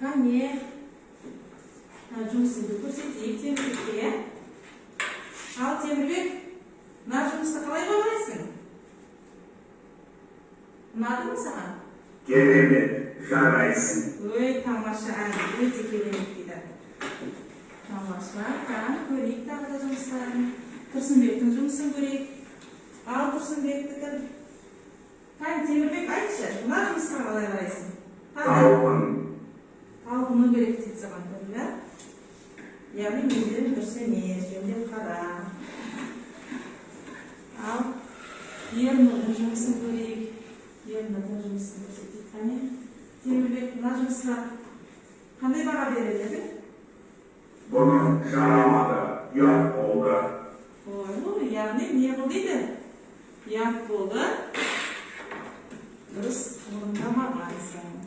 Kani жұмысыңды көрсетейік Темірбекке. Ал Темірбек, мына жұмысты қалай бағалайсың? Ұнады ма саған? Керемет, жарайсың. Ой, тамаша, өте керемет дейді. Тамаша, көрейік тағы да жұмыстарын. Тұрсынбектің жұмысын көрейік. Ал Тұрсынбектікін. Кәне Темірбек, айтшы, мына жұмысқа қалай қарайсың? Талғын. Талғыны керек дейді саған, көрді? Яғни меңгерім дұрыс емес, жөндеп қара. Ал Ернұрдың жұмысын көрейік. Ернұрдың жұмысын көрсетейік. Кәне Темірбек, мына жұмысқа қандай баға берер еді? Бұның жарамады, ұят болды. Ой, яғни не болды дейді? Ұят болды. Дұрыс орындамағансың.